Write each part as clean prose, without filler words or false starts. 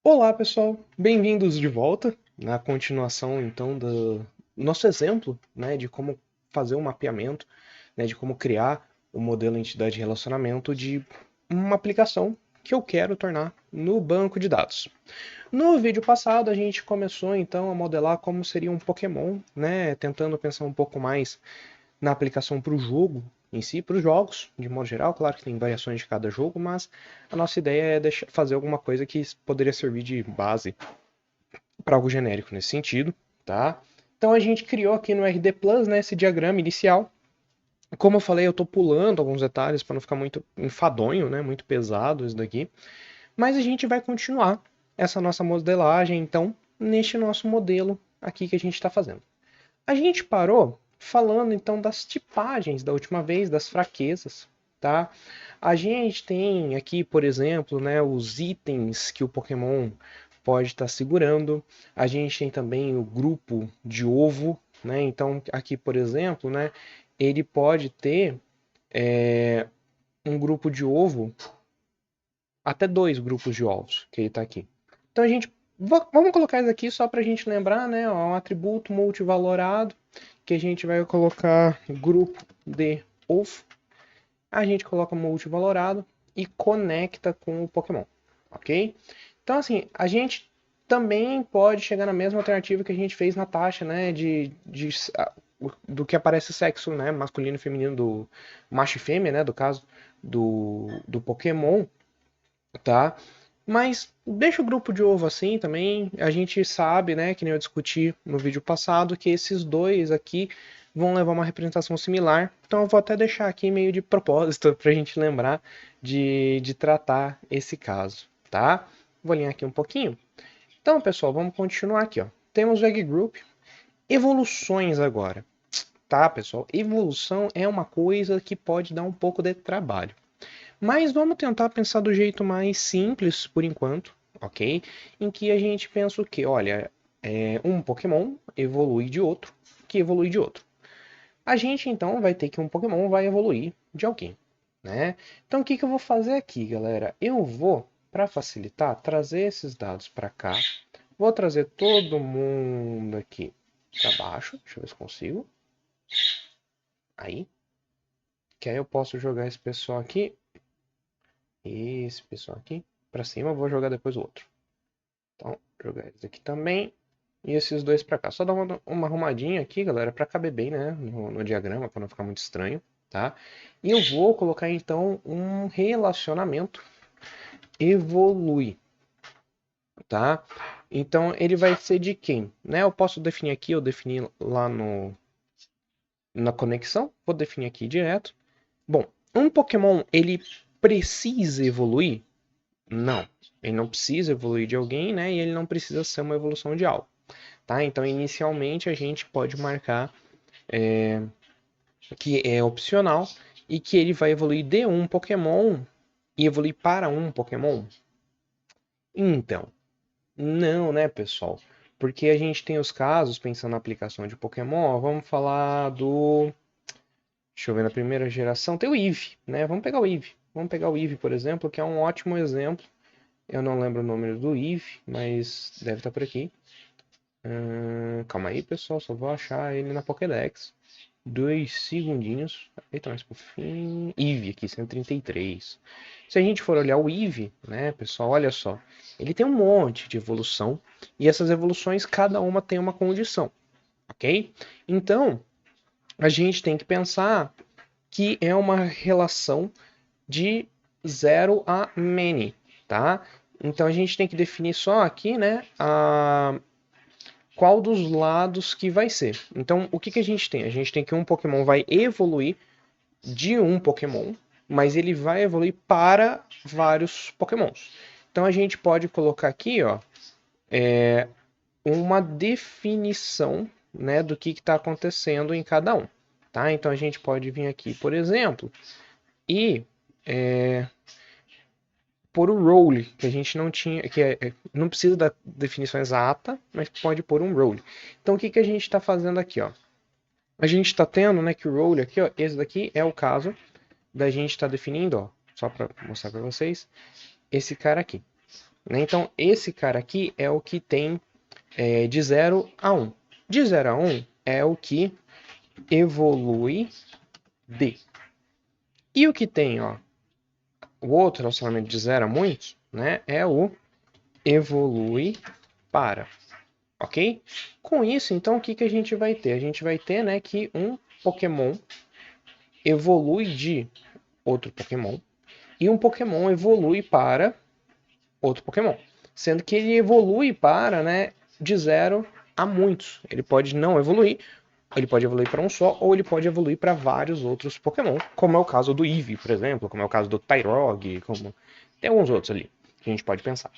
Olá, pessoal. Bem-vindos de volta na continuação, então, do nosso exemplo, né, de como fazer um mapeamento, né, de como criar o modelo entidade de relacionamento de uma aplicação que eu quero tornar no banco de dados. No vídeo passado, a gente começou, então, a modelar como seria um Pokémon, né, tentando pensar um pouco mais na aplicação para o jogo em si, para os jogos, de modo geral. Claro que tem variações de cada jogo, mas a nossa ideia é fazer alguma coisa que poderia servir de base para algo genérico nesse sentido, tá? Então a gente criou aqui no RD Plus, né, esse diagrama inicial. Como eu falei, eu estou pulando alguns detalhes para não ficar muito enfadonho, né, muito pesado isso daqui. Mas a gente vai continuar essa nossa modelagem, então, neste nosso modelo aqui que a gente está fazendo. A gente parou falando então das tipagens da última vez, das fraquezas, tá? A gente tem aqui, por exemplo, né, os itens que o Pokémon pode estar segurando. A gente tem também o grupo de ovo, né? Então aqui, por exemplo, né, ele pode ter um grupo de ovo, até dois grupos de ovos que ele está aqui. Então a gente vamos colocar isso aqui só para a gente lembrar, né? Ó, um atributo multivalorado que a gente vai colocar grupo de ovo. A gente coloca multivalorado e conecta com o Pokémon, ok? Então assim, a gente também pode chegar na mesma alternativa que a gente fez na taxa, né? Do que aparece sexo, né? Masculino e feminino do macho e fêmea, né? Do caso do Pokémon, tá? Mas deixa o grupo de ovo assim também. A gente sabe, né, que nem eu discuti no vídeo passado, que esses dois aqui vão levar uma representação similar. Então eu vou até deixar aqui meio de propósito para a gente lembrar de tratar esse caso, tá? Vou alinhar aqui um pouquinho. Então, pessoal, vamos continuar aqui, ó. Temos o Egg Group. Evoluções agora, tá, pessoal? Evolução é uma coisa que pode dar um pouco de trabalho. Mas vamos tentar pensar do jeito mais simples por enquanto, ok? Em que a gente pensa o quê? Olha, um Pokémon evolui de outro, que evolui de outro. A gente então vai ter que um Pokémon vai evoluir de alguém, né? Então o que que eu vou fazer aqui, galera? Eu vou, para facilitar, trazer esses dados para cá. Vou trazer todo mundo aqui para baixo. Deixa eu ver se consigo. Aí. Que aí eu posso jogar esse pessoal aqui. Esse pessoal aqui para cima. Eu vou jogar depois o outro. Então, jogar eles aqui também. E esses dois pra cá. Só dar uma arrumadinha aqui, galera, pra caber bem, né? No diagrama, pra não ficar muito estranho, tá? E eu vou colocar, então, um relacionamento evolui, tá? Então, ele vai ser de quem? Né? Eu posso definir aqui, eu defini lá na conexão. Vou definir aqui direto. Bom, um Pokémon, ele precisa evoluir? Não. Ele não precisa evoluir de alguém, né? E ele não precisa ser uma evolução de algo. Tá? Então, inicialmente, a gente pode marcar que é opcional e que ele vai evoluir de um Pokémon e evoluir para um Pokémon. Então, não, né, pessoal? Porque a gente tem os casos, pensando na aplicação de Pokémon, ó, vamos falar do. Deixa eu ver, na primeira geração, tem o Eevee, né? Vamos pegar o Eevee. Vamos pegar o Eevee, por exemplo, que é um ótimo exemplo. Eu não lembro o nome do Eevee, mas deve estar por aqui. Calma aí, pessoal, só vou achar ele na Pokédex. 2 segundinhos. Eita, mas por fim. Eevee aqui, 133. Se a gente for olhar o Eevee, né, pessoal, olha só. Ele tem um monte de evolução. E essas evoluções, cada uma tem uma condição. Ok? Então, a gente tem que pensar que é uma relação de 0 a many, tá? Então a gente tem que definir só aqui, né, qual dos lados que vai ser. Então, o que, que a gente tem? A gente tem que um Pokémon vai evoluir de um Pokémon, mas ele vai evoluir para vários Pokémons. Então a gente pode colocar aqui, ó, uma definição, né, do que está acontecendo em cada um, tá? Então a gente pode vir aqui, por exemplo, e pôr o role, que a gente não tinha, não precisa da definição exata, mas pode pôr um role. Então o que, que a gente está fazendo aqui, ó? A gente está tendo, né, que o role aqui, ó, esse daqui é o caso da gente estar definindo, ó, só para mostrar para vocês, esse cara aqui. né? Então, esse cara aqui é o que tem de 0 a 1. De 0 a 1 é o que evolui de. E o que tem, ó, o outro relacionamento de 0 a muitos, né, é o evolui para, ok? Com isso, então, o que, que a gente vai ter? A gente vai ter, né, que um Pokémon evolui de outro Pokémon e um Pokémon evolui para outro Pokémon. Sendo que ele evolui para, né, de 0 a muitos. Ele pode não evoluir, ele pode evoluir para um só, ou ele pode evoluir para vários outros Pokémon, como é o caso do Eevee, por exemplo, como é o caso do Tyrog, como tem alguns outros ali que a gente pode pensar.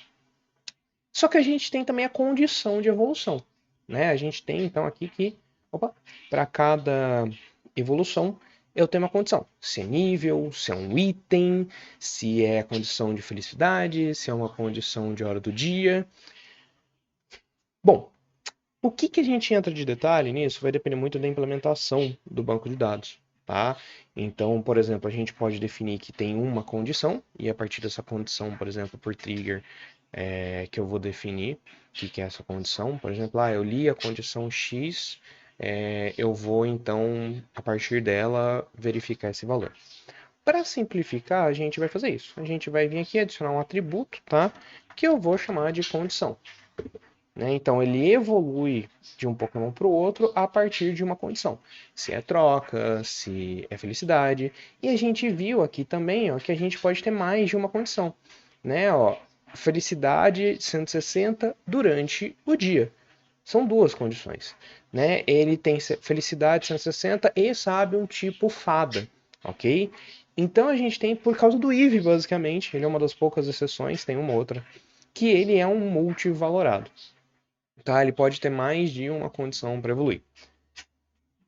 Só que a gente tem também a condição de evolução, né? A gente tem então aqui que, para cada evolução eu tenho uma condição. Se é nível, se é um item, se é condição de felicidade, se é uma condição de hora do dia. Bom, o que, que a gente entra de detalhe nisso vai depender muito da implementação do banco de dados, tá? Então, por exemplo, a gente pode definir que tem uma condição, e a partir dessa condição, por exemplo, por trigger, que eu vou definir o que, que é essa condição. Por exemplo, eu li a condição X, eu vou então, a partir dela, verificar esse valor. Para simplificar, a gente vai fazer isso. A gente vai vir aqui adicionar um atributo, tá? Que eu vou chamar de condição. Né? Então ele evolui de um Pokémon para o outro a partir de uma condição. Se é troca, se é felicidade. E a gente viu aqui também, ó, que a gente pode ter mais de uma condição. Né? Ó, felicidade 160 durante o dia. São duas condições. Né? Ele tem felicidade 160 e sabe um tipo fada. Ok? Então a gente tem, por causa do Eevee, basicamente, ele é uma das poucas exceções, tem uma outra, que ele é um multivalorado. Tá? Ele pode ter mais de uma condição para evoluir.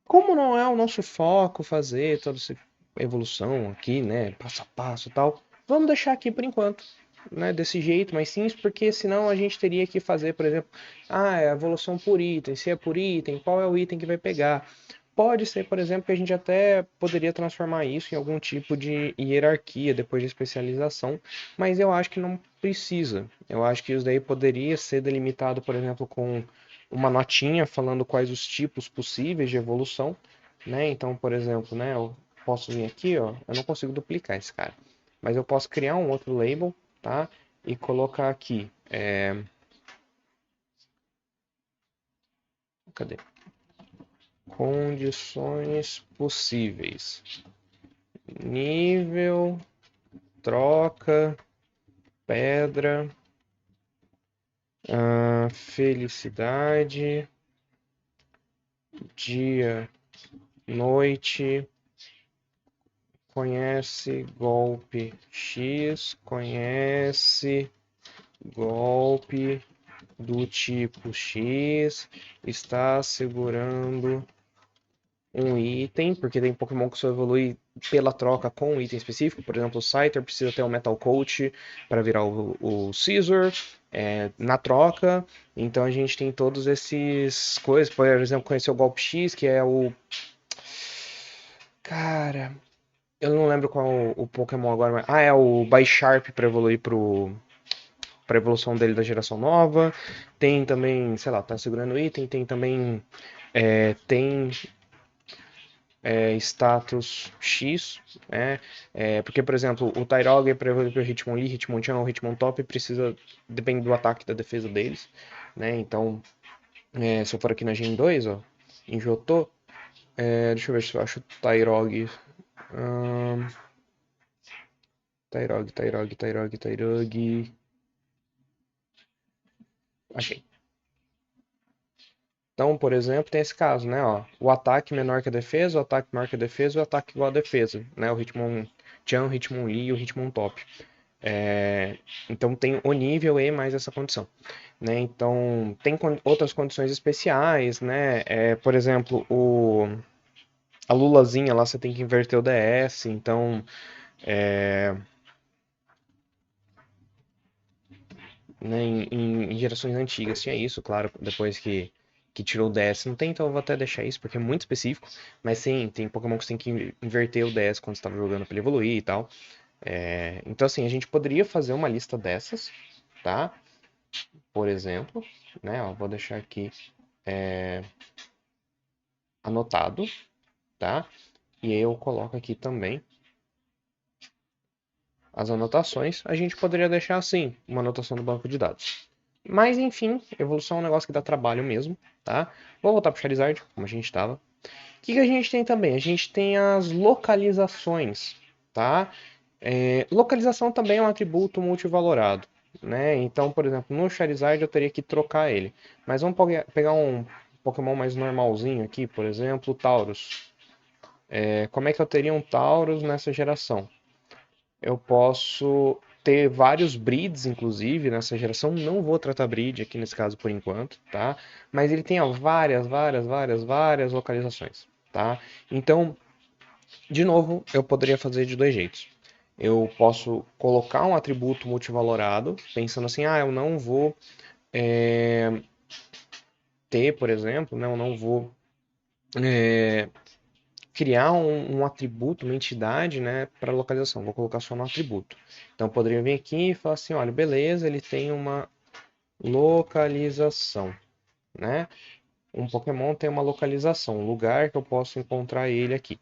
Como não é o nosso foco fazer toda essa evolução aqui, né, passo a passo e tal, vamos deixar aqui por enquanto, né, desse jeito mais simples, porque senão a gente teria que fazer, por exemplo, é a evolução por item, se é por item, qual é o item que vai pegar. Pode ser, por exemplo, que a gente até poderia transformar isso em algum tipo de hierarquia depois de especialização, mas eu acho que não precisa. Eu acho que isso daí poderia ser delimitado, por exemplo, com uma notinha falando quais os tipos possíveis de evolução, né? Então, por exemplo, né, eu posso vir aqui, ó, eu não consigo duplicar esse cara, mas eu posso criar um outro label, tá? E colocar aqui, cadê? Condições possíveis. Nível, troca, pedra, felicidade, dia, noite, conhece golpe X, conhece golpe do tipo X, está segurando um item, porque tem Pokémon que só evolui pela troca com um item específico. Por exemplo, o Scyther precisa ter um Metal Coat para virar o Scizor na troca. Então a gente tem todos esses coisas. Por exemplo, conhecer o Golpe X, que é o... Cara, eu não lembro qual o Pokémon agora. Mas... é o Bisharp para evoluir para evolução dele da geração nova. Tem também, sei lá, tá segurando o item. Tem também... tem status X, né? Porque, por exemplo, o Tyrog para evoluir o Hitmonlee, Hitmonchan ou Hitmontop precisa, depende do ataque e da defesa deles, né? Então, se eu for aqui na Gen 2, ó, em Jotô, deixa eu ver se eu acho o Tyrog. Tyrog. Achei. Então, por exemplo, tem esse caso, né? Ó, o ataque menor que a defesa, o ataque maior que a defesa e o ataque igual a defesa, né? O Hitmonchan, o Hitmonlee e o Hitmontop. Então tem o nível e mais essa condição, né? Então tem outras condições especiais, né? Por exemplo, a Lulazinha lá você tem que inverter o DS, então né, em gerações antigas tinha isso, claro, depois que tirou o DS não tem, então eu vou até deixar isso porque é muito específico, mas sim, tem Pokémon que você tem que inverter o DS quando você estava jogando para ele evoluir e tal. Então assim, a gente poderia fazer uma lista dessas, tá? Por exemplo, né? Ó, vou deixar aqui anotado, tá? E aí eu coloco aqui também as anotações. A gente poderia deixar assim, uma anotação do banco de dados. Mas enfim, evolução é um negócio que dá trabalho mesmo, tá? Vou voltar para o Charizard, como a gente estava. O que a gente tem também? A gente tem as localizações, tá? Localização também é um atributo multivalorado, né? Então, por exemplo, no Charizard eu teria que trocar ele. Mas vamos pegar um Pokémon mais normalzinho aqui, por exemplo, o Taurus. Como é que eu teria um Taurus nessa geração? Eu posso ter vários breeds, inclusive, nessa geração. Não vou tratar breed aqui nesse caso por enquanto, tá? Mas ele tem ó, várias localizações, tá? Então, de novo, eu poderia fazer de dois jeitos. Eu posso colocar um atributo multivalorado, pensando assim, eu não vou ter, por exemplo, né, eu não vou criar um atributo, uma entidade, né, para localização. Vou colocar só no atributo. Então, eu poderia vir aqui e falar assim, olha, beleza, ele tem uma localização, né? Um Pokémon tem uma localização, um lugar que eu posso encontrar ele aqui.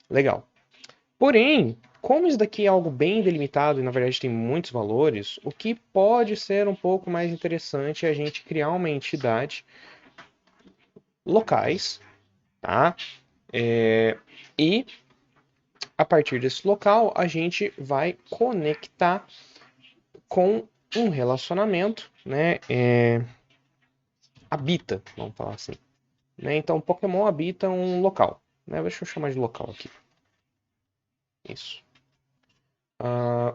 Legal. Porém, como isso daqui é algo bem delimitado e na verdade tem muitos valores, o que pode ser um pouco mais interessante é a gente criar uma entidade locais, tá? E a partir desse local a gente vai conectar com um relacionamento, né? Habita, vamos falar assim. Né? Então, Pokémon habita um local. Né? Deixa eu chamar de local aqui. Isso.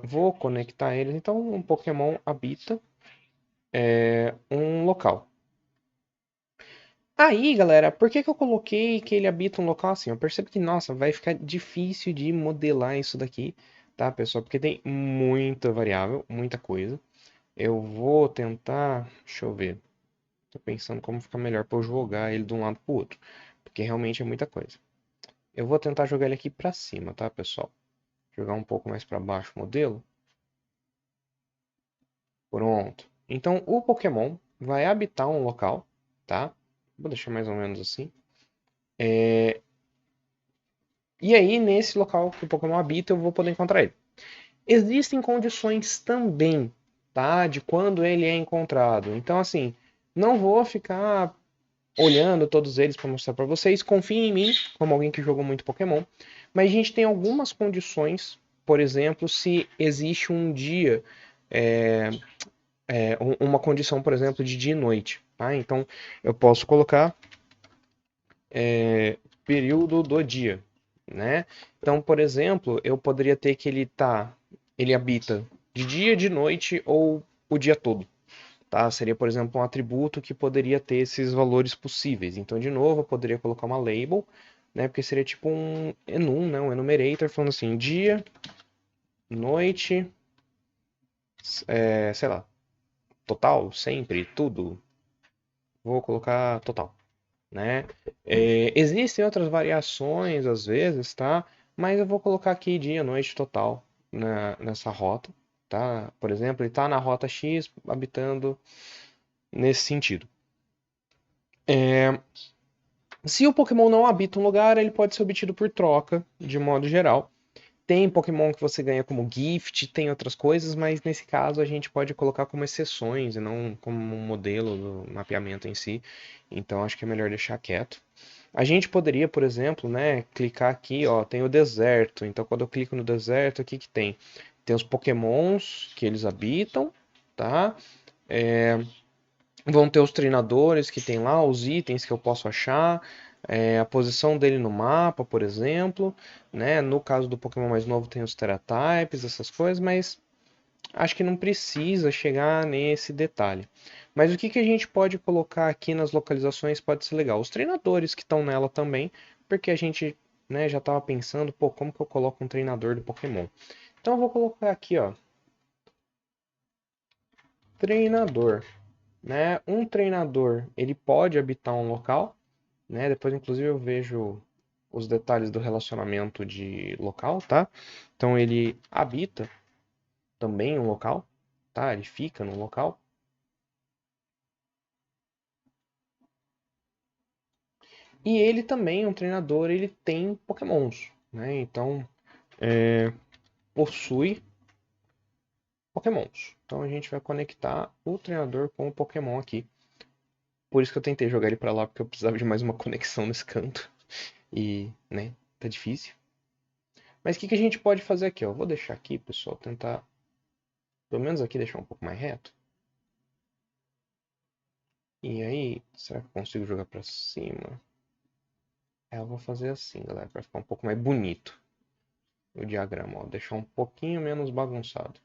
Vou conectar eles. Então, um Pokémon habita um local. Aí, galera, por que eu coloquei que ele habita um local assim? Eu percebo que, nossa, vai ficar difícil de modelar isso daqui, tá, pessoal? Porque tem muita variável, muita coisa. Eu vou tentar, deixa eu ver. Tô pensando como fica melhor para eu jogar ele de um lado pro outro, porque realmente é muita coisa. Eu vou tentar jogar ele aqui para cima, tá, pessoal? Jogar um pouco mais para baixo o modelo. Pronto. Então, o Pokémon vai habitar um local, tá? Vou deixar mais ou menos assim. E aí, nesse local que o Pokémon habita, eu vou poder encontrar ele. Existem condições também, tá? De quando ele é encontrado. Então, assim, não vou ficar olhando todos eles para mostrar para vocês. Confiem em mim, como alguém que jogou muito Pokémon. Mas a gente tem algumas condições. Por exemplo, se existe um dia, uma condição, por exemplo, de dia e noite. Tá? Então, eu posso colocar período do dia, né? Então, por exemplo, eu poderia ter que ele habita de dia, de noite ou o dia todo, tá? Seria, por exemplo, um atributo que poderia ter esses valores possíveis. Então, de novo, eu poderia colocar uma label, né? Porque seria tipo um enum, né? Um enumerator falando assim, dia, noite, sei lá, total, sempre, tudo. Vou colocar total. Né? Existem outras variações às vezes, tá? Mas eu vou colocar aqui dia, noite total nessa rota, tá? Por exemplo, ele está na rota X habitando nesse sentido. Se o Pokémon não habita um lugar, ele pode ser obtido por troca, de modo geral. Tem Pokémon que você ganha como gift, tem outras coisas, mas nesse caso a gente pode colocar como exceções e não como um modelo do mapeamento em si. Então acho que é melhor deixar quieto. A gente poderia, por exemplo, né, clicar aqui, ó, tem o deserto. Então, quando eu clico no deserto, o que que tem? Tem os Pokémons que eles habitam, tá? Vão ter os treinadores que tem lá, os itens que eu posso achar, a posição dele no mapa, por exemplo, né? No caso do Pokémon mais novo tem os Teratypes, essas coisas, mas acho que não precisa chegar nesse detalhe. Mas o que que a gente pode colocar aqui nas localizações pode ser legal. Os treinadores que estão nela também, porque a gente, né, já estava pensando, pô, como que eu coloco um treinador do Pokémon? Então eu vou colocar aqui, ó, treinador, né? Um treinador, ele pode habitar um local, né? Depois, inclusive, eu vejo os detalhes do relacionamento de local, tá? Então ele habita também um local. tá? Ele fica no local. E ele também, um treinador, ele tem pokémons, né? Então, possui pokémons. Então a gente vai conectar o treinador com o Pokémon aqui. Por isso que eu tentei jogar ele pra lá, porque eu precisava de mais uma conexão nesse canto. E, né, tá difícil. Mas o que a gente pode fazer aqui, ó? Eu vou deixar aqui, pessoal, tentar, pelo menos aqui, deixar um pouco mais reto. E aí, será que eu consigo jogar pra cima? Eu vou fazer assim, galera, pra ficar um pouco mais bonito o diagrama, ó. Deixar um pouquinho menos bagunçado.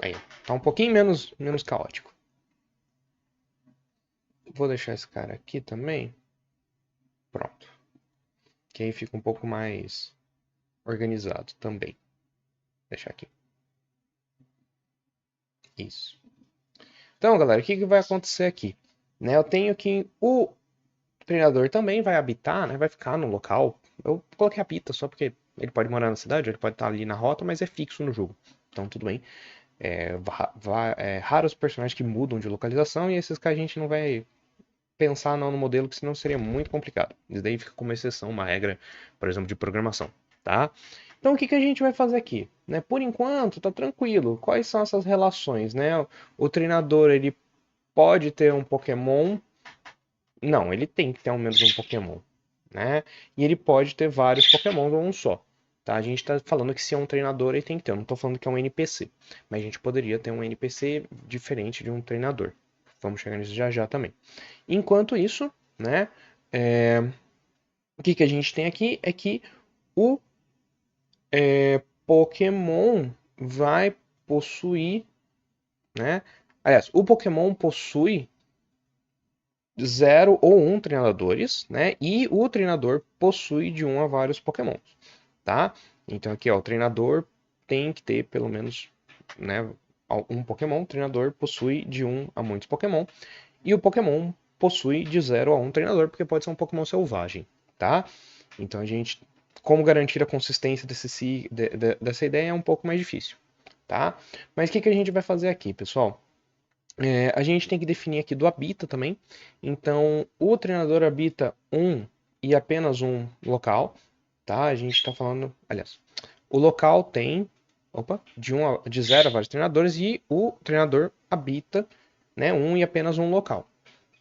Aí, tá um pouquinho menos caótico. Vou deixar esse cara aqui também. Pronto. Que aí fica um pouco mais organizado também. Vou deixar aqui. Isso. Então, galera, o que vai acontecer aqui? Né, eu tenho que o treinador também vai habitar, né, vai ficar no local. Eu coloquei habita só porque ele pode morar na cidade, ele pode estar ali na rota, mas é fixo no jogo. Então, tudo bem. Raros personagens que mudam de localização e esses que a gente não vai pensar não no modelo, que senão seria muito complicado. Isso daí fica como exceção, uma regra, por exemplo, de programação, tá? Então, o que a gente vai fazer aqui? Né? Por enquanto, tá tranquilo. Quais são essas relações, né? O treinador, ele pode ter um Pokémon. Não, ele tem que ter ao menos um Pokémon, né? E ele pode ter vários Pokémons ou um só. Tá? A gente está falando que se é um treinador, ele tem que ter. Eu não estou falando que é um NPC. Mas a gente poderia ter um NPC diferente de um treinador. Vamos chegar nisso já já também. Enquanto isso, né? O que a gente tem aqui é que o Pokémon vai possuir, né? Aliás, o Pokémon possui 0 ou 1 treinadores, né? E o treinador possui de 1 a vários Pokémons, tá? Então aqui, ó, o treinador tem que ter pelo menos, né, um Pokémon. O treinador possui de 1 a muitos Pokémon. E o Pokémon possui de 0 a 1 treinador, porque pode ser um Pokémon selvagem, tá? Então a gente, como garantir a consistência dessa ideia é um pouco mais difícil, tá? Mas o que a gente vai fazer aqui, pessoal? A gente tem que definir aqui do habita também. Então, o treinador habita um e apenas um local, tá? A gente está falando, aliás, o local tem, de 0 a vários treinadores e o treinador habita, né, um e apenas um local,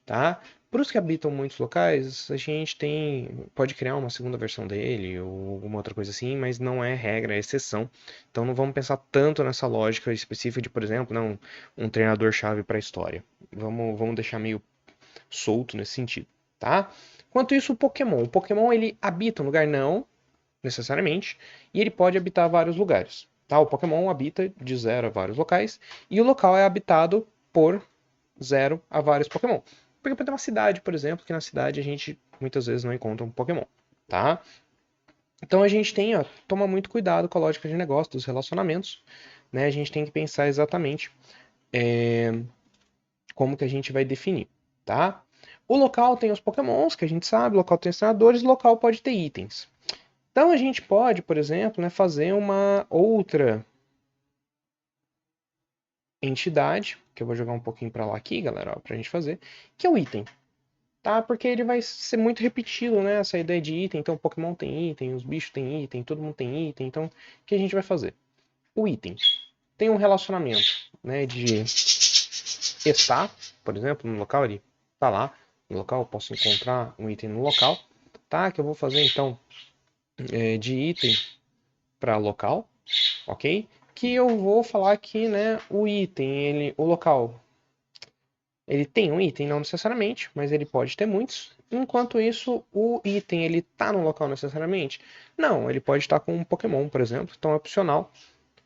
tá? Para os que habitam muitos locais, a gente pode criar uma segunda versão dele ou alguma outra coisa assim, mas não é regra, é exceção. Então não vamos pensar tanto nessa lógica específica de, por exemplo, não, um treinador-chave para a história. Vamos deixar meio solto nesse sentido, tá? Quanto isso, o Pokémon. O Pokémon ele habita um lugar? Não, necessariamente, e ele pode habitar vários lugares. Tá? O Pokémon habita de 0 a vários locais, e o local é habitado por 0 a vários Pokémon. Porque pode ter uma cidade, por exemplo, que na cidade a gente muitas vezes não encontra um Pokémon, tá? Então a gente tem, ó, toma muito cuidado com a lógica de negócio dos relacionamentos, né? A gente tem que pensar exatamente como que a gente vai definir, tá? O local tem os Pokémons, que a gente sabe, o local tem os treinadores, o local pode ter itens. Então a gente pode, por exemplo, né, fazer uma outra entidade, que eu vou jogar um pouquinho para lá aqui, galera, para a gente fazer, que é o item. Tá? Porque ele vai ser muito repetido, né? Essa ideia de item. Então, o Pokémon tem item, os bichos têm item, todo mundo tem item. Então, o que a gente vai fazer? O item tem um relacionamento, né? De estar, por exemplo, no local, ele tá lá no local, eu posso encontrar um item no local, tá? Que eu vou fazer então de item para local, ok? Que eu vou falar que, né? O item, o local ele tem um item, não necessariamente, mas ele pode ter muitos. Enquanto isso, o item ele tá no local necessariamente? Não, ele pode estar com um Pokémon, por exemplo, então é opcional,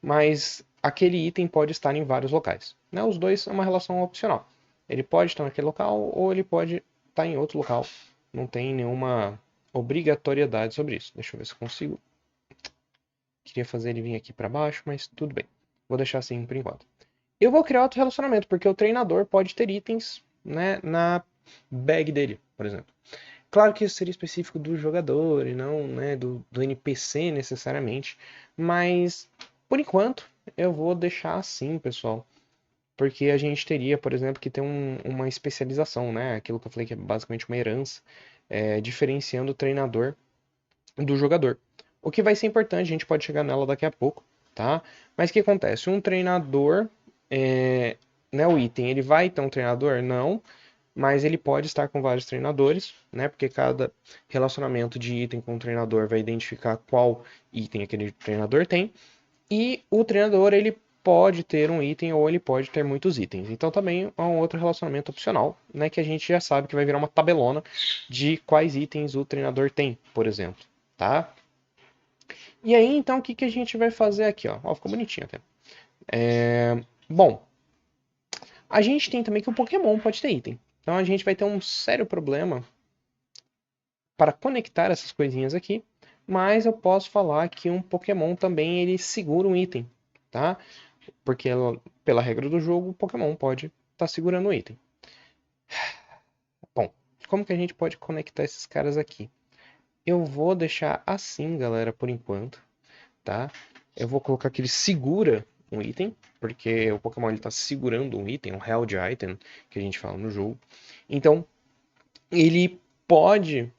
mas aquele item pode estar em vários locais. Né? Os dois é uma relação opcional. Ele pode estar naquele local ou ele pode estar em outro local. Não tem nenhuma obrigatoriedade sobre isso. Deixa eu ver se eu consigo. Queria fazer ele vir aqui para baixo, mas tudo bem. Vou deixar assim por enquanto. Eu vou criar outro relacionamento, porque o treinador pode ter itens, né, na bag dele, por exemplo. Claro que isso seria específico do jogador e não, né, do NPC necessariamente, mas por enquanto eu vou deixar assim, pessoal, porque a gente teria, por exemplo, que ter uma especialização, né? Aquilo que eu falei que é basicamente uma herança, diferenciando o treinador do jogador. O que vai ser importante, a gente pode chegar nela daqui a pouco, tá? Mas o que acontece? Um treinador, né, o item, ele vai ter um treinador? Não, mas ele pode estar com vários treinadores, né? Porque cada relacionamento de item com o treinador vai identificar qual item aquele treinador tem. E o treinador, ele pode ter um item ou ele pode ter muitos itens. Então também é um outro relacionamento opcional, né? Que a gente já sabe que vai virar uma tabelona de quais itens o treinador tem, por exemplo, tá? E aí, então, o que que a gente vai fazer aqui, ó? Ó, ficou bonitinho até. Bom, a gente tem também que o Pokémon pode ter item. Então a gente vai ter um sério problema para conectar essas coisinhas aqui, mas eu posso falar que um Pokémon também ele segura um item, tá? Porque pela regra do jogo, o Pokémon pode estar segurando o item. Bom, como que a gente pode conectar esses caras aqui? Eu vou deixar assim, galera, por enquanto, tá? Eu vou colocar que ele segura um item, porque o Pokémon ele está segurando um item, um held item, que a gente fala no jogo. Então, ele pode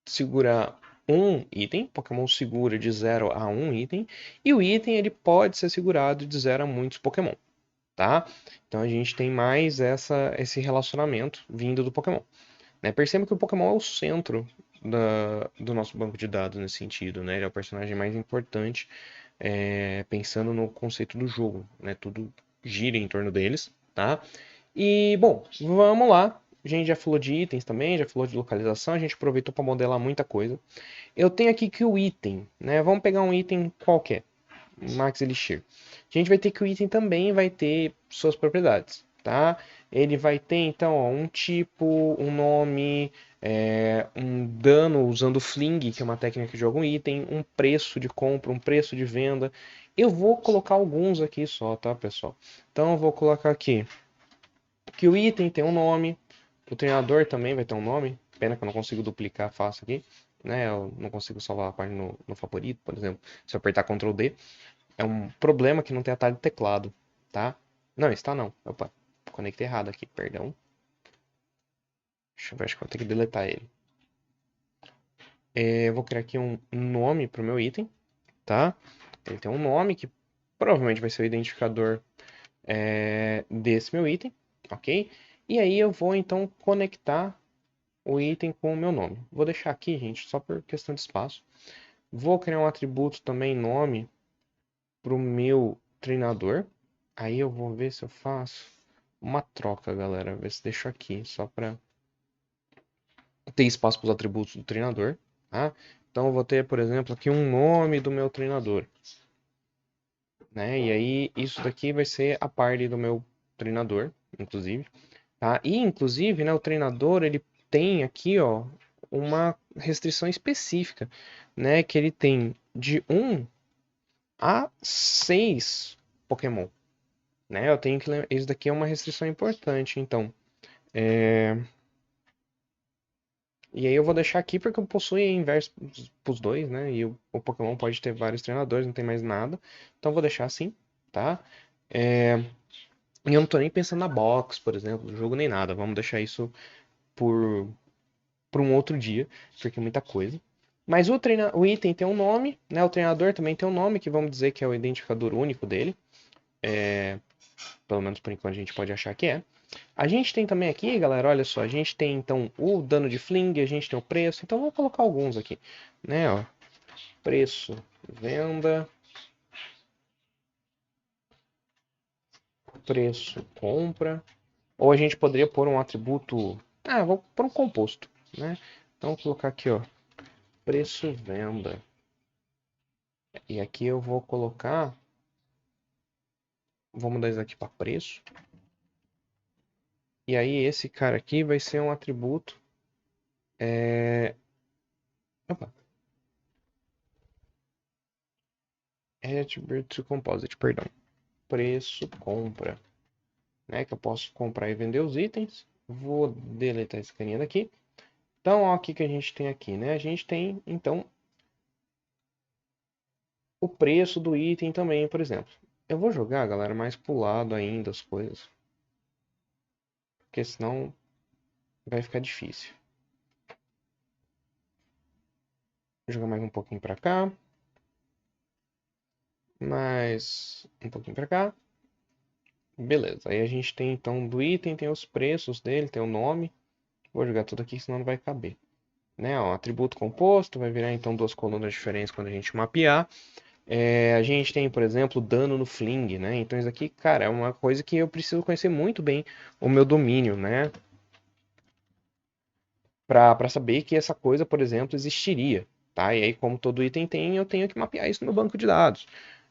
segurar um item, Pokémon segura de 0 a 1 item, e o item ele pode ser segurado de 0 a muitos Pokémon, tá? Então a gente tem mais esse relacionamento vindo do Pokémon. Né? Perceba que o Pokémon é o centro do nosso banco de dados nesse sentido, né? Ele é o personagem mais importante, pensando no conceito do jogo, né? Tudo gira em torno deles, tá? E, bom, vamos lá. A gente já falou de itens também, já falou de localização, a gente aproveitou para modelar muita coisa. Eu tenho aqui que o item, né? Vamos pegar um item qualquer, Max Elixir. A gente vai ter que o item também vai ter suas propriedades, tá? Ele vai ter, então, ó, um tipo, um nome, um dano usando Fling, que é uma técnica que joga um item, um preço de compra, um preço de venda. Eu vou colocar alguns aqui só, tá, pessoal? Então, eu vou colocar aqui que o item tem um nome, o treinador também vai ter um nome. Pena que eu não consigo duplicar fácil aqui, né? Eu não consigo salvar a página no favorito, por exemplo. Se eu apertar Ctrl D, é um problema que não tem atalho de teclado, tá? Não, está não. Opa, conectei errado aqui, perdão. Deixa eu ver, acho que vou ter que deletar ele. Eu vou criar aqui um nome para o meu item, tá? Ele tem um nome que provavelmente vai ser o identificador desse meu item, ok? E aí eu vou então conectar o item com o meu nome. Vou deixar aqui, gente, só por questão de espaço. Vou criar um atributo também nome para o meu treinador. Aí eu vou ver se eu faço uma troca, galera. Ver se deixo aqui, só para ter espaço para os atributos do treinador, tá? Então eu vou ter, por exemplo, aqui um nome do meu treinador, né? E aí isso daqui vai ser a parte do meu treinador, inclusive, tá? E inclusive, né, o treinador ele tem aqui, ó, uma restrição específica, né, que ele tem de 1 a 6 Pokémon, né? Eu tenho que lembrar, isso daqui é uma restrição importante, então. E aí eu vou deixar aqui porque eu possuo inverso pros dois, né? E o Pokémon pode ter vários treinadores, não tem mais nada. Então eu vou deixar assim, tá? E eu não tô nem pensando na box, por exemplo, do jogo nem nada. Vamos deixar isso por, por um outro dia, porque é muita coisa. Mas o item tem um nome, né? O treinador também tem um nome, que vamos dizer que é o identificador único dele. Pelo menos por enquanto a gente pode achar que é. A gente tem também aqui, galera, olha só, a gente tem então o dano de fling, a gente tem o preço, então vou colocar alguns aqui, né, ó. Preço, venda, preço, compra, ou a gente poderia pôr um atributo, vou pôr um composto, né? Então vou colocar aqui, ó, preço, venda. E aqui eu vou colocar, vou mudar isso aqui para preço. E aí esse cara aqui vai ser um atributo, opa, attribute to composite, perdão. Preço, compra, né? Que eu posso comprar e vender os itens. Vou deletar esse carinha daqui. Então, ó, o que a gente tem aqui, né? A gente tem, então, o preço do item também, por exemplo. Eu vou jogar, galera, mais pro lado ainda as coisas, porque senão vai ficar difícil. Vou jogar mais um pouquinho pra cá, mais um pouquinho pra cá. Beleza, aí a gente tem então do item, tem os preços dele, tem o nome. Vou jogar tudo aqui, senão não vai caber. Né, ó, atributo composto, vai virar então duas colunas diferentes quando a gente mapear. A gente tem, por exemplo, dano no fling, né? Então isso aqui, cara, é uma coisa que eu preciso conhecer muito bem o meu domínio, né? Para saber que essa coisa, por exemplo, existiria, tá? E aí, como todo item tem, eu tenho que mapear isso no banco de dados.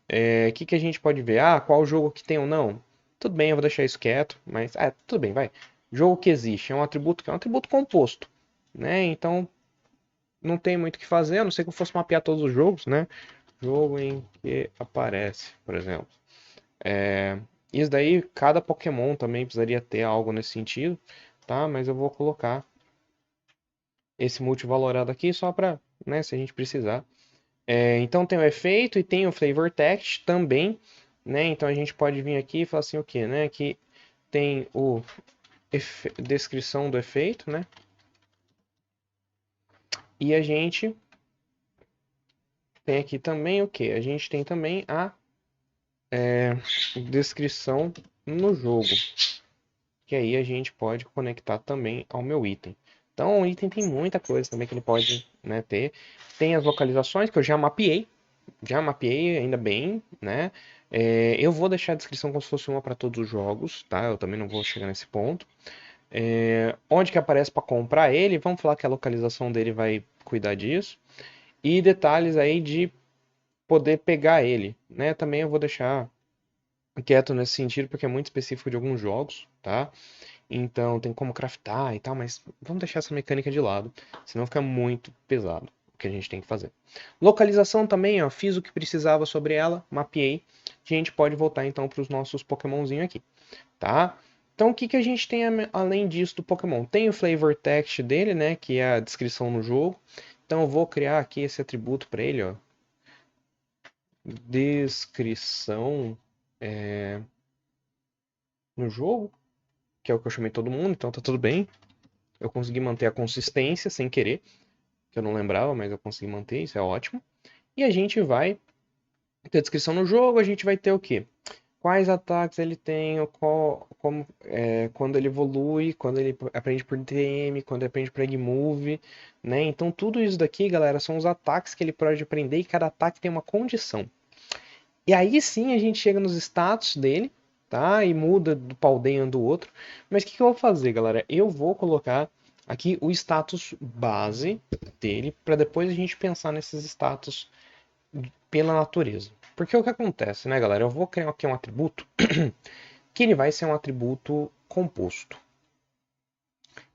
Que a gente pode ver? Ah, qual jogo que tem ou não? Tudo bem, eu vou deixar isso quieto, mas tudo bem, vai. Jogo que existe é um atributo que é um atributo composto, né? Então não tem muito o que fazer, a não ser que eu fosse mapear todos os jogos, né? Jogo em que aparece, por exemplo. Isso daí, cada Pokémon também precisaria ter algo nesse sentido, tá? Mas eu vou colocar esse multivalorado aqui só para, né, se a gente precisar. Então tem o efeito e tem o flavor text também, né? Então a gente pode vir aqui e falar assim o que, né? Que tem o descrição do efeito, né? E a gente tem aqui também o que? A gente tem também a descrição no jogo, que aí a gente pode conectar também ao meu item. Então o item tem muita coisa também que ele pode, né, ter. Tem as localizações que eu já mapeei ainda bem, né? Eu vou deixar a descrição como se fosse uma para todos os jogos, tá? Eu também não vou chegar nesse ponto. Onde que aparece para comprar ele? Vamos falar que a localização dele vai cuidar disso. E detalhes aí de poder pegar ele, né? Também eu vou deixar quieto nesse sentido porque é muito específico de alguns jogos, tá? Então tem como craftar e tal, mas vamos deixar essa mecânica de lado, senão fica muito pesado o que a gente tem que fazer. Localização também, ó, fiz o que precisava sobre ela, mapeei. A gente pode voltar então para os nossos Pokémonzinhos aqui, tá? Então o que a gente tem além disso do Pokémon? Tem o flavor text dele, né, que é a descrição no jogo. Então eu vou criar aqui esse atributo para ele, ó. Descrição no jogo, que é o que eu chamei todo mundo, então tá tudo bem. Eu consegui manter a consistência sem querer, que eu não lembrava, mas eu consegui manter, isso é ótimo. E a gente vai ter descrição no jogo, a gente vai ter o quê? Quais ataques ele tem, quando ele evolui, quando ele aprende por TM, quando ele aprende por Egg-Move, né? Então tudo isso daqui, galera, são os ataques que ele pode aprender e cada ataque tem uma condição. E aí sim a gente chega nos status dele, tá? E muda do Paldean do outro. Mas o que eu vou fazer, galera? Eu vou colocar aqui o status base dele, para depois a gente pensar nesses status pela natureza. Porque o que acontece, né, galera? Eu vou criar aqui um atributo que ele vai ser um atributo composto.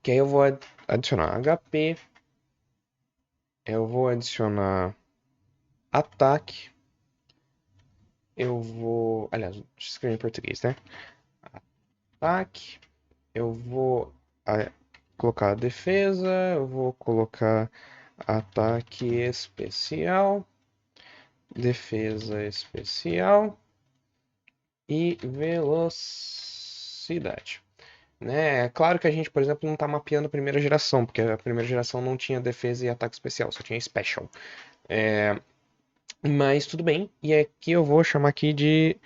Que aí eu vou adicionar HP, eu vou adicionar ataque, eu vou. Aliás, deixa eu escrever em português, né? Ataque, eu vou colocar defesa, eu vou colocar ataque especial, defesa especial e velocidade. Né? É claro que a gente, por exemplo, não está mapeando a primeira geração, porque a primeira geração não tinha defesa e ataque especial, só tinha special. Mas tudo bem, e aqui eu vou chamar aqui de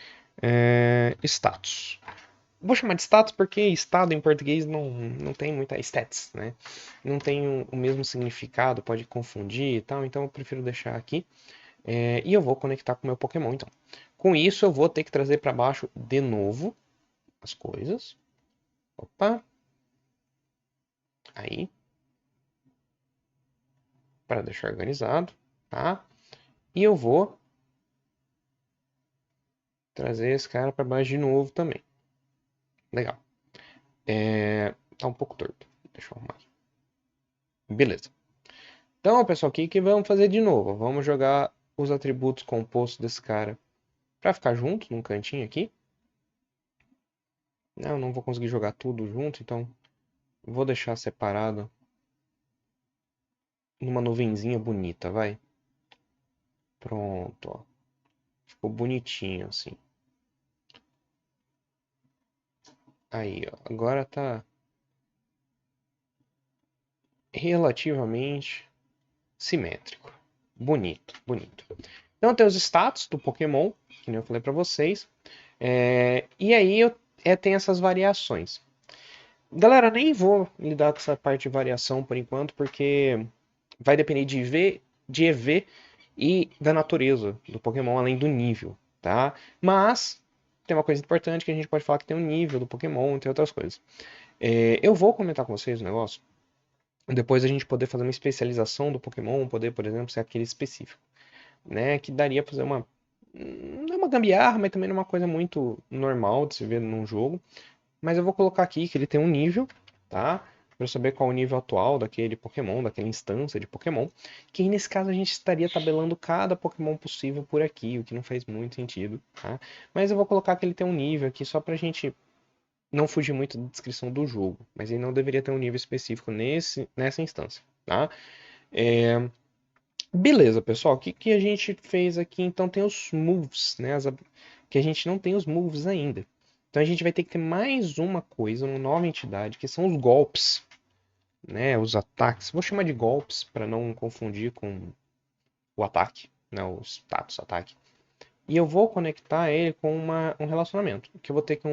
status. Vou chamar de status porque estado em português não tem muita stats, né? Não tem o mesmo significado, pode confundir e tal, então eu prefiro deixar aqui. E eu vou conectar com o meu Pokémon, então. Com isso, eu vou ter que trazer para baixo de novo as coisas. Opa. Aí. Para deixar organizado, tá? E eu vou trazer esse cara para baixo de novo também. Legal. Tá um pouco torto. Deixa eu arrumar aqui. Beleza. Então, pessoal, o que vamos fazer de novo? Vamos jogar os atributos compostos desse cara para ficar junto num cantinho aqui. Não vou conseguir jogar tudo junto, então vou deixar separado numa nuvenzinha bonita, vai. Pronto, ó. Ficou bonitinho assim. Aí, ó. Agora tá relativamente simétrico. Bonito, bonito. Então tem os status do Pokémon, que nem eu falei pra vocês. E aí tem essas variações. Galera, nem vou lidar com essa parte de variação por enquanto, porque vai depender de EV e da natureza do Pokémon, além do nível, tá? Mas tem uma coisa importante que a gente pode falar que tem um nível do Pokémon, tem outras coisas. Eu vou comentar com vocês o negócio, depois a gente poder fazer uma especialização do Pokémon, poder, por exemplo, ser aquele específico, né? Que daria pra fazer uma. Não é uma gambiarra, mas também não é uma coisa muito normal de se ver num jogo. Mas eu vou colocar aqui que ele tem um nível, tá? Para eu saber qual é o nível atual daquele Pokémon, daquela instância de Pokémon. Que aí, nesse caso a gente estaria tabelando cada Pokémon possível por aqui, o que não faz muito sentido, tá? Mas eu vou colocar que ele tem um nível aqui só pra gente não fugir muito da descrição do jogo. Mas ele não deveria ter um nível específico nessa instância, tá? É, Beleza, pessoal. O que, que a gente fez aqui? Então tem os moves, né? Que a gente não tem os moves ainda. Então a gente vai ter que ter mais uma coisa, uma nova entidade, que são os golpes, né? Os ataques. Vou chamar de golpes para não confundir com o ataque, né? O status ataque. E eu vou conectar ele com um relacionamento. Que eu vou ter que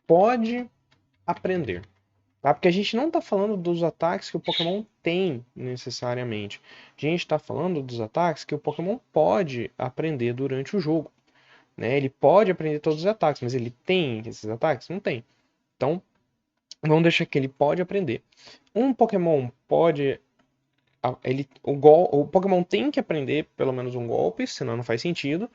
pode aprender. Tá? Porque a gente não está falando dos ataques que o Pokémon tem necessariamente. A gente está falando dos ataques que o Pokémon pode aprender durante o jogo. Né? Ele pode aprender todos os ataques, mas ele tem esses ataques? Não tem. Então, vamos deixar que ele pode aprender. Um Pokémon pode. O Pokémon tem que aprender pelo menos um golpe, senão não faz sentido.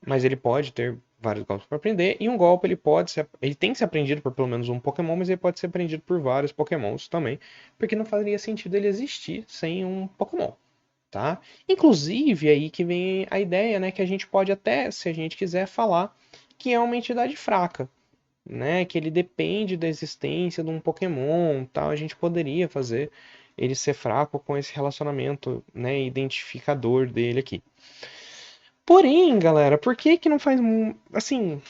Mas ele pode ter vários golpes para aprender. E um golpe ele tem que ser aprendido por pelo menos um Pokémon, mas ele pode ser aprendido por vários Pokémons também, porque não faria sentido ele existir sem um Pokémon, tá? Inclusive aí que vem a ideia, né, que a gente pode até, se a gente quiser falar, que é uma entidade fraca, né, que ele depende da existência de um Pokémon, tal. A gente poderia fazer ele ser fraco com esse relacionamento, né, identificador dele aqui. Porém, galera, por que que não faz assim,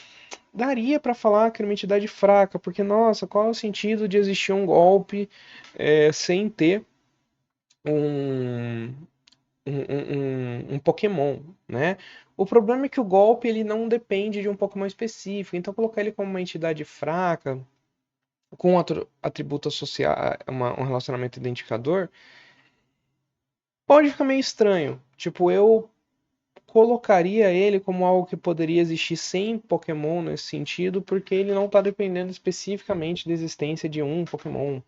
daria pra falar que era uma entidade fraca, porque nossa, qual é o sentido de existir um golpe sem ter um, um Pokémon, né? O problema é que o golpe ele não depende de um Pokémon específico, então colocar ele como uma entidade fraca, com outro atributo associado, um relacionamento identificador, pode ficar meio estranho. Tipo, eu colocaria ele como algo que poderia existir sem Pokémon nesse sentido, porque ele não está dependendo especificamente da existência de um Pokémon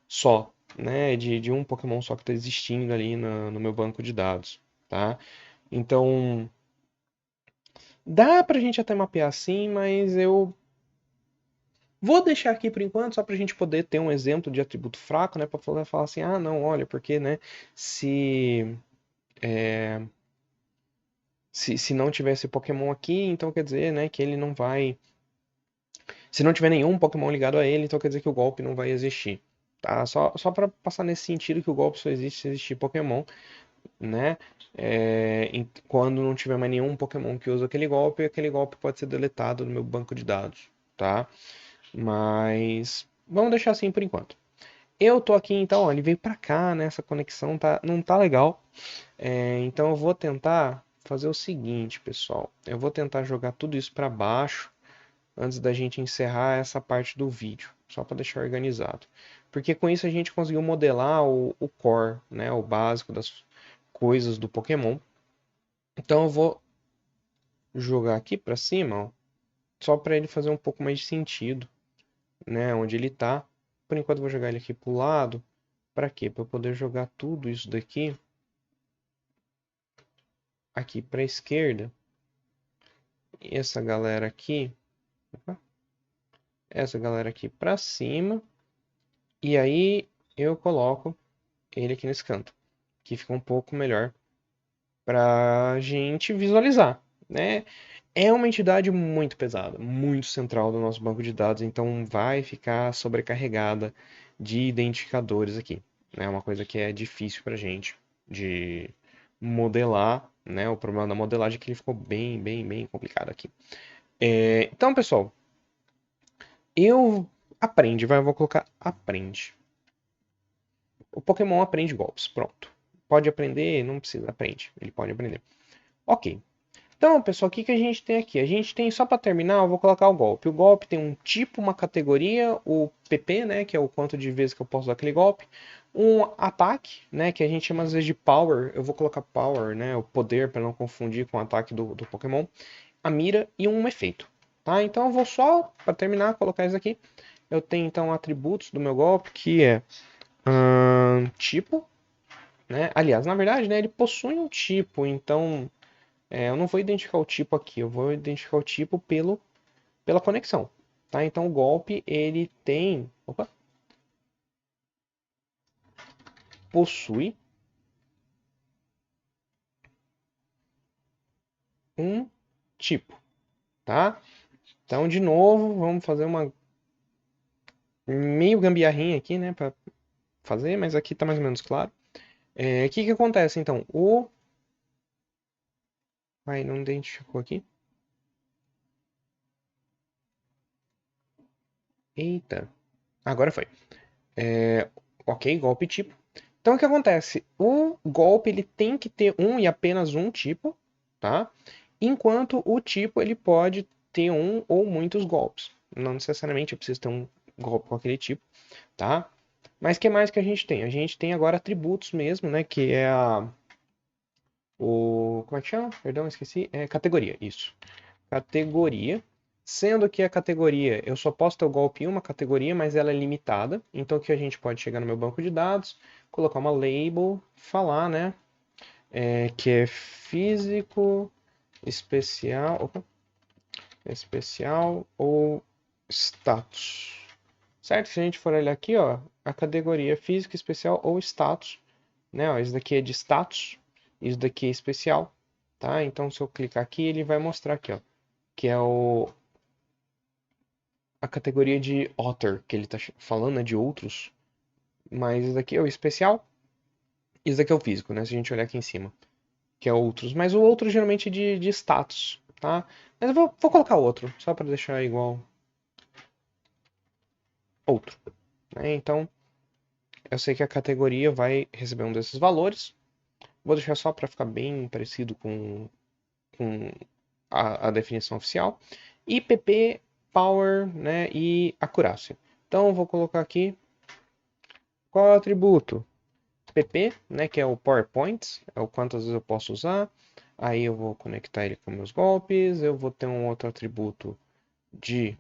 só, né? De um Pokémon só que está existindo ali no meu banco de dados, tá? Então, dá pra gente até mapear assim, mas eu vou deixar aqui por enquanto, só pra gente poder ter um exemplo de atributo fraco, né? Pra falar assim, ah, não, olha, porque, né? Se se não tivesse Pokémon aqui, então quer dizer, né, que ele não vai. Se não tiver nenhum Pokémon ligado a ele, então quer dizer que o golpe não vai existir. Tá? Só para passar nesse sentido que o golpe só existe se existir Pokémon, né? Quando não tiver mais nenhum Pokémon que usa aquele golpe pode ser deletado do meu banco de dados, tá? Mas vamos deixar assim por enquanto. Eu tô aqui então, ó, ele veio pra cá, né? Essa conexão não tá legal. Então eu vou tentar fazer o seguinte, pessoal. Eu vou tentar jogar tudo isso para baixo antes da gente encerrar essa parte do vídeo, só para deixar organizado. Porque com isso a gente conseguiu modelar o core, né, o básico das coisas do Pokémon. Então eu vou jogar aqui para cima, ó, só para ele fazer um pouco mais de sentido, né, onde ele está. Por enquanto eu vou jogar ele aqui pro lado. Para quê? Para eu poder jogar tudo isso daqui aqui para a esquerda. E essa galera aqui, opa, essa galera aqui para cima. E aí eu coloco ele aqui nesse canto, que fica um pouco melhor para gente visualizar, né? É uma entidade muito pesada, muito central do nosso banco de dados, então vai ficar sobrecarregada de identificadores aqui, né? É uma coisa que é difícil pra gente de modelar, né? O problema da modelagem é que ele ficou bem complicado aqui. Então, pessoal, eu eu vou colocar aprende. O Pokémon aprende golpes, pronto. Pode aprender, não precisa, aprende. Ele pode aprender. Ok. Então, pessoal, o que a gente tem aqui? A gente tem, só para terminar, eu vou colocar o golpe. O golpe tem um tipo, uma categoria, o PP, né, que é o quanto de vezes que eu posso dar aquele golpe. Um ataque, né, que a gente chama às vezes de power. Eu vou colocar power, né, o poder, para não confundir com o ataque do Pokémon. A mira e um efeito. Tá? Então eu vou só, para terminar, colocar isso aqui. Eu tenho então atributos do meu golpe, que é tipo, né? Aliás, na verdade, né, ele possui um tipo, então eu não vou identificar o tipo aqui, eu vou identificar o tipo pela conexão, tá? Então o golpe ele tem, possui um tipo, tá? Então de novo, vamos fazer uma meio gambiarrinha aqui, né, para fazer, mas aqui tá mais ou menos claro. O que acontece então? Não identificou aqui. Eita, agora foi. Ok, golpe tipo. Então o que acontece? O golpe ele tem que ter um e apenas um tipo, tá? Enquanto o tipo ele pode ter um ou muitos golpes. Não necessariamente eu preciso ter um golpe com aquele tipo, tá? Mas o que mais que a gente tem? A gente tem agora atributos mesmo, né? Que é como é que chama? Perdão, esqueci. É categoria, isso. Categoria. Sendo que a categoria, eu só posso ter o golpe em uma categoria, mas ela é limitada. Então, o que a gente pode chegar no meu banco de dados, colocar uma label, falar, né? Que é físico, especial ou status. Certo? Se a gente for olhar aqui, ó, a categoria é físico, especial ou status, né? Ó, isso daqui é de status, isso daqui é especial, tá? Então, se eu clicar aqui, ele vai mostrar aqui, ó, que é a categoria de author, que ele está falando, né, de outros, mas isso daqui é o especial, isso daqui é o físico, né, se a gente olhar aqui em cima, que é outros, mas o outro geralmente é de status, tá? Mas eu vou colocar outro, só para deixar igual outro, né? Então, eu sei que a categoria vai receber um desses valores, vou deixar só para ficar bem parecido com a definição oficial, e PP, power, né, e acurácia. Então, eu vou colocar aqui qual é o atributo? PP, né, que é o PowerPoint, é o quantas vezes eu posso usar. Aí eu vou conectar ele com meus golpes. Eu vou ter um outro atributo de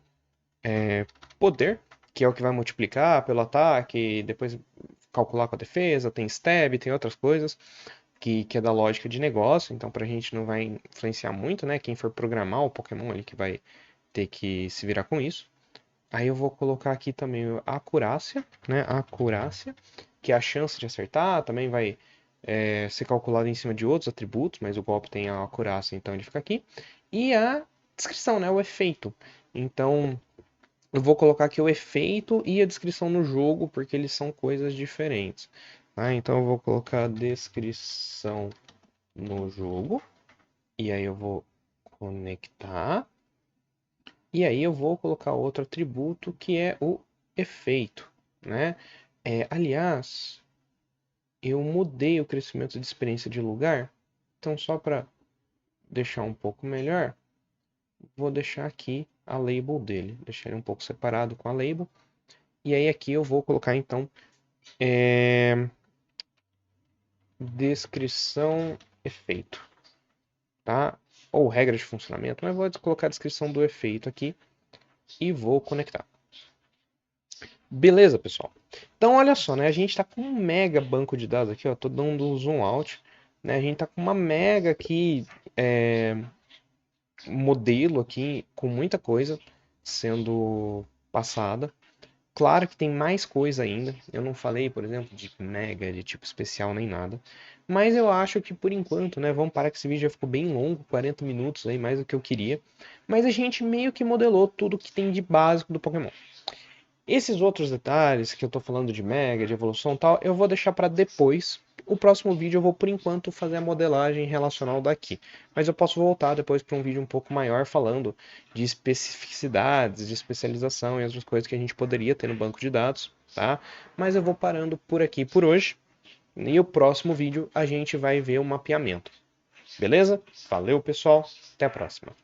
poder, que é o que vai multiplicar pelo ataque, depois calcular com a defesa. Tem stab, tem outras coisas que é da lógica de negócio. Então, pra gente não vai influenciar muito, né? Quem for programar o Pokémon ali que vai ter que se virar com isso. Aí eu vou colocar aqui também a acurácia, né? A acurácia, que é a chance de acertar, também vai ser calculado em cima de outros atributos, mas o golpe tem a acurácia, então ele fica aqui. E a descrição, né? O efeito. Então, eu vou colocar aqui o efeito e a descrição no jogo, porque eles são coisas diferentes. Tá? Então, eu vou colocar a descrição no jogo. E aí eu vou conectar. E aí eu vou colocar outro atributo que é o efeito, né? Aliás, eu mudei o crescimento de experiência de lugar, então só para deixar um pouco melhor, vou deixar aqui a label dele, deixar ele um pouco separado com a label. E aí aqui eu vou colocar então descrição efeito, tá? Ou regra de funcionamento, mas vou colocar a descrição do efeito aqui e vou conectar. Beleza, pessoal. Então, olha só, né? A gente está com um mega banco de dados aqui, ó. Tô dando um zoom out, né? A gente está com uma mega aqui, modelo aqui, com muita coisa sendo passada. Claro que tem mais coisa ainda. Eu não falei, por exemplo, de mega, de tipo especial, nem nada. Mas eu acho que por enquanto, né? Vamos parar que esse vídeo já ficou bem longo, 40 minutos aí, mais do que eu queria. Mas a gente meio que modelou tudo que tem de básico do Pokémon. Esses outros detalhes que eu tô falando de mega, de evolução e tal, eu vou deixar para depois. O próximo vídeo eu vou, por enquanto, fazer a modelagem relacional daqui. Mas eu posso voltar depois para um vídeo um pouco maior falando de especificidades, de especialização e outras coisas que a gente poderia ter no banco de dados, tá? Mas eu vou parando por aqui por hoje. E o próximo vídeo a gente vai ver o mapeamento. Beleza? Valeu, pessoal. Até a próxima.